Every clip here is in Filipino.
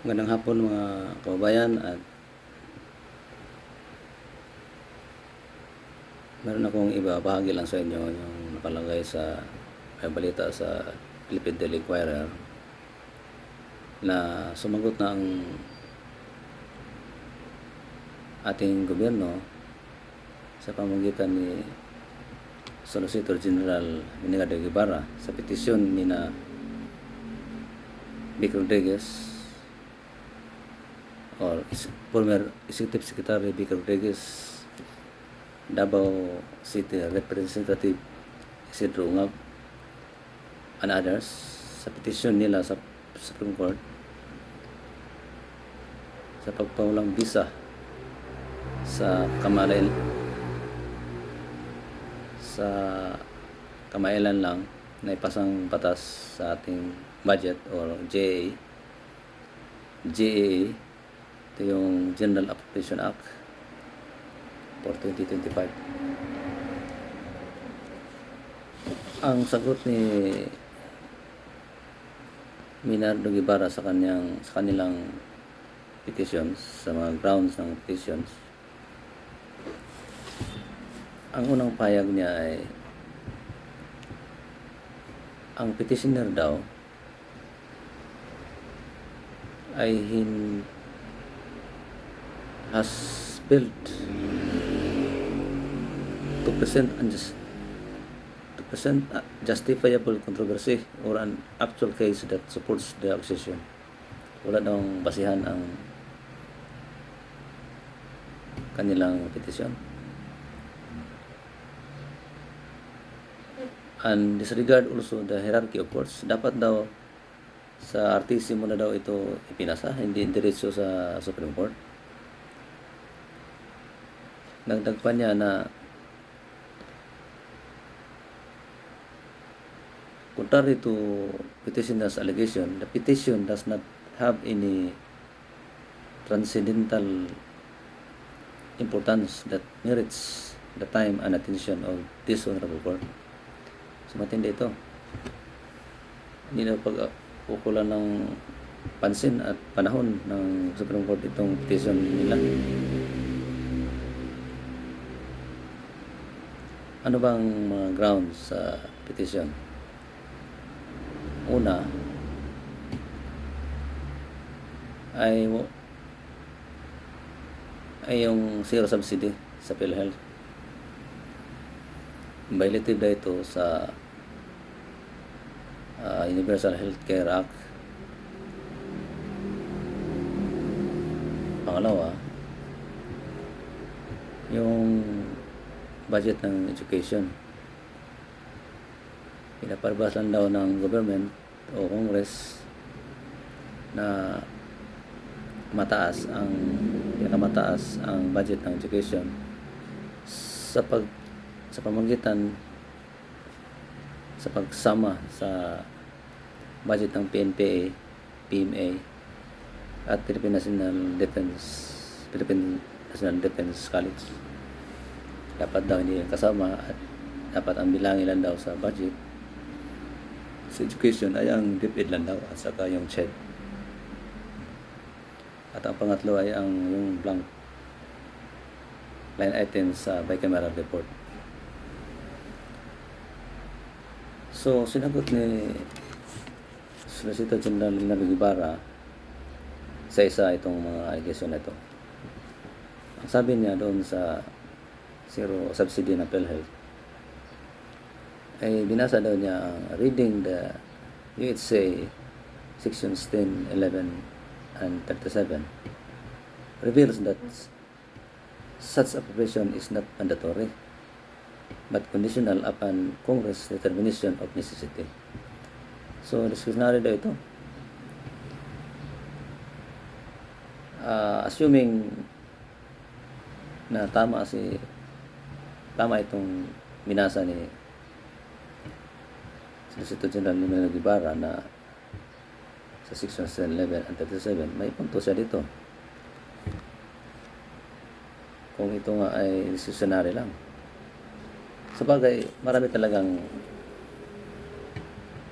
Magandang hapon mga kababayan, at meron akong ibabahagi lang sa inyo yung nakalagay sa may balita sa Philippine Daily Inquirer na sumagot na ang ating gobyerno sa pamamagitan ni Solicitor General Menigado Guevara sa petisyon ni na Vic Rodriguez or former Executive Secretary Vic Rodriguez, Davao City Representative Isidro Ungab, and others sa petisyon nila sa Supreme Court sa pagpawalang bisa sa kamailan lang na ipasang batas sa ating budget or GAA. Ito yung General Appropriation Act for 2025. Ang sagot ni Menigado Guevara sa kanilang petitions, sa mga grounds ng petitions, ang unang payag niya ay ang petitioner daw ay has failed to present justifiable controversy or an actual case that supports the accusation. Wala daw basihan ang kanilang petisyon. And disregard also the hierarchy of courts. Dapat daw sa RTC muna daw ito ipinasa, hindi diretso sa Supreme Court. Dagdag pa niya na contrary to petitioner's allegation, the petition does not have any transcendental importance that merits the time and attention of this honorable court. So matindi ito. Hindi na pag-ukulan ng pansin at panahon ng Supreme Court itong petition nila. Ano bang mga grounds sa petition? Una ay yung zero subsidy sa PhilHealth. Violative na ito sa Universal Healthcare Act. Pangalawa, yung budget ng education. Pinapalabas lang daw ng government o Congress na pinakamataas ang budget ng education sa pamamagitan sa pagsama sa budget ng PNPA, PMA at Philippine National Defense College. Dapat daw hindi kasama at dapat ang bilangin lang daw sa budget sa education ay ang DepEd lang daw at saka yung CHED. At ang pangatlo ay yung blank line items sa bicameral report. So, sinagot ni Solicitor General Menigado Guevara sa isa itong mga allegation na ito. Ang sabi niya doon sa zero subsidy na PhilHealth ay binasa daw niya ang reading the UHC sections 10, 11 and 37 reveals that such appropriation is not mandatory but conditional upon Congress determination of necessity. So discretionary daw ito. Assuming na tama itong binasa ni Solicitor General Menigado Guevara na sa sections 10, 11 and 37, may punto siya dito. Kung ito nga ay discretionary lang. Sabagay, marami talagang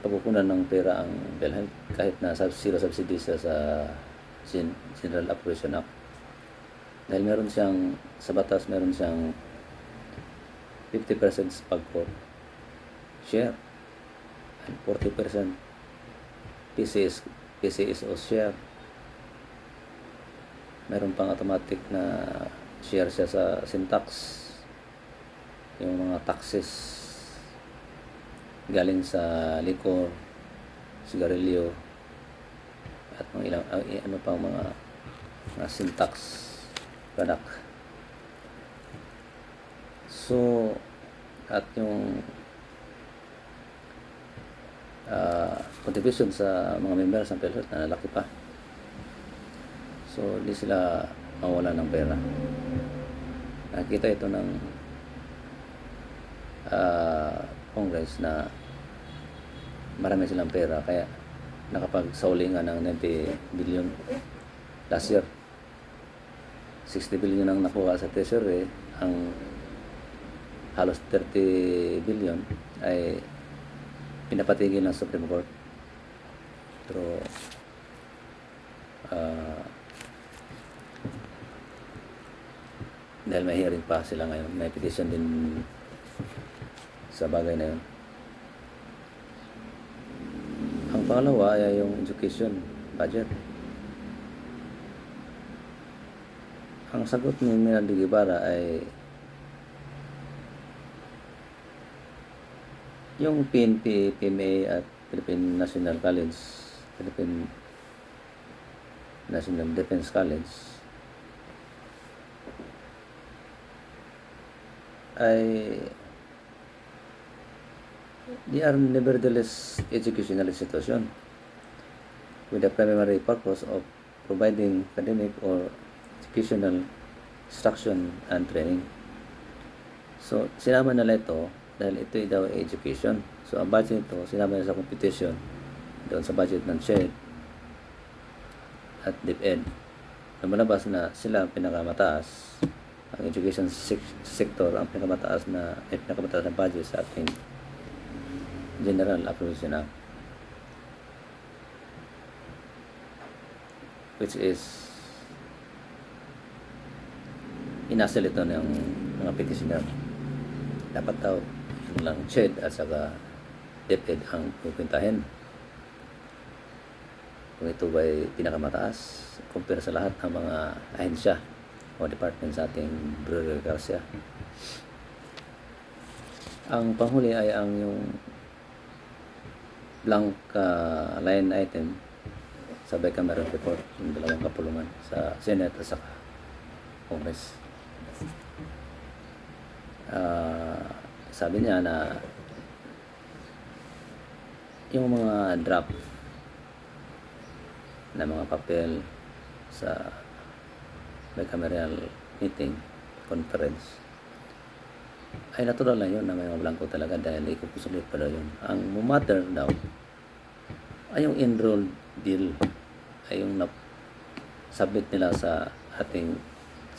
pagkukunan ng pera ang PhilHealth kahit na zero subsidy siya sa General Appropriation Act. Dahil meron siyang, sa batas meron siyang 50% PAGCOR share and 40% PCSO share. Meron pang automatic na share siya sa syntax, yung mga taxes galing sa liquor, sigarilyo, at mga ilang ano pang mga syntax product. So, at yung contribution sa mga members ng PhilHealth na laki pa. So, hindi sila mawala ng pera. Nakita ito ng Congress na marami silang pera, kaya nakapagsauli nga ng 90 billion last year. 60 billion ang nakuha sa Treasury, ang halos 30 billion ay pinapatigil ng Supreme Court. Pero dahil may hearing pa sila ngayon, may petition din sa bagay na yun. Ang pangalawa ay yung education budget. Ang sagot ni Minaldi Guevara ay yung PNP, PMA at Philippine National College, Philippine National Defense College ay they are nevertheless educational institution with the primary purpose of providing academic or educational instruction and training. So, sinama nila ito dahil ito daw ay education. So, ang budget ito, sinama nila sa competition doon sa budget ng SHED at DepEd. Lumalabas na sila ang pinakamataas. Ang education sector ang pinakamataas na budget sa ating General Appropriation Act, which is inasal ito ng mga petitioner. Dapat daw yun lang SHED at saka DepEd ang pupintahin kung ito ba'y pinakamataas compare sa lahat ng mga ahensya o department sa ating bureaucracy. Ang panghuli ay ang yung blank line item sa bicameral report ng dalawang kapulungan sa Senate at saka Congress. Sabi niya na yung mga draft na mga papel sa bicameral meeting, conference, ay natural lang yun na may mga blanco talaga dahil ikukusulit pa daw yun. Ang matter daw ay yung enrolled bill, ay yung submit nila sa ating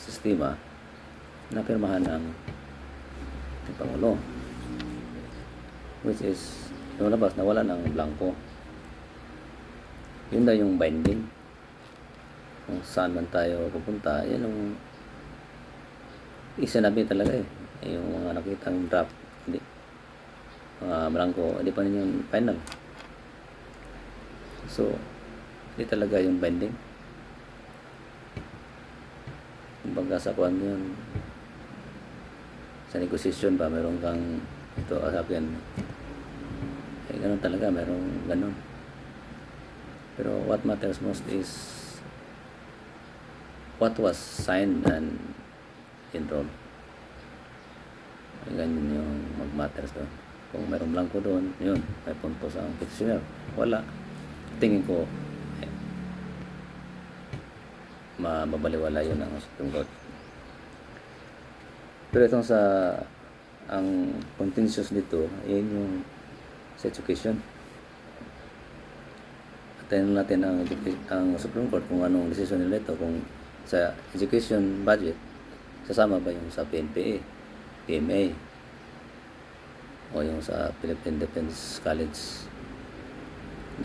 sistema na pirmahan ng Pangulo, which is lumabas na wala ng blanco. Yun daw yung binding kung saan man tayo pupunta. Yan yung isinabi talaga yung mga nakitang draft, hindi mga blanco, hindi pa rin yung final. So hindi talaga yung binding. Kumbaga sa kuwan yun, sa negosasyon ba meron kang ito asapin, ganun talaga, merong ganun. Pero what matters most is what was signed and enrolled. Ganyan yung mag-matters doon. Kung mayroong blanco doon, yun, may punto sa petitioner. Wala. Tingin ko, mabaliwala yun ang Supreme Court. Pero itong ang contentious dito, yun yung sa education. Atayin natin ang Supreme Court kung anong decision nila ito, kung sa education budget, sasama ba yung sa PNPA, PMA, o yung sa Philippine Defense College.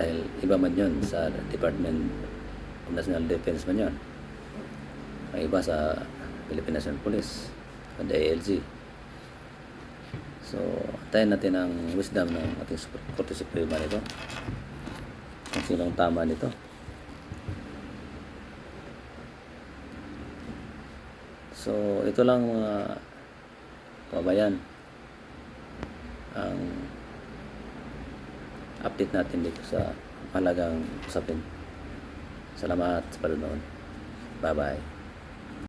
Dahil iba man yun sa Department National Defense man yun. Ang iba sa Philippine National Police, sa DILG. So, antayin natin ang wisdom ng ating Korte Suprema nito. Kung sinong tama nito. So, ito lang mga kabayan ang update natin dito sa mahalagang usapin. Salamat sa panonood. Bye-bye.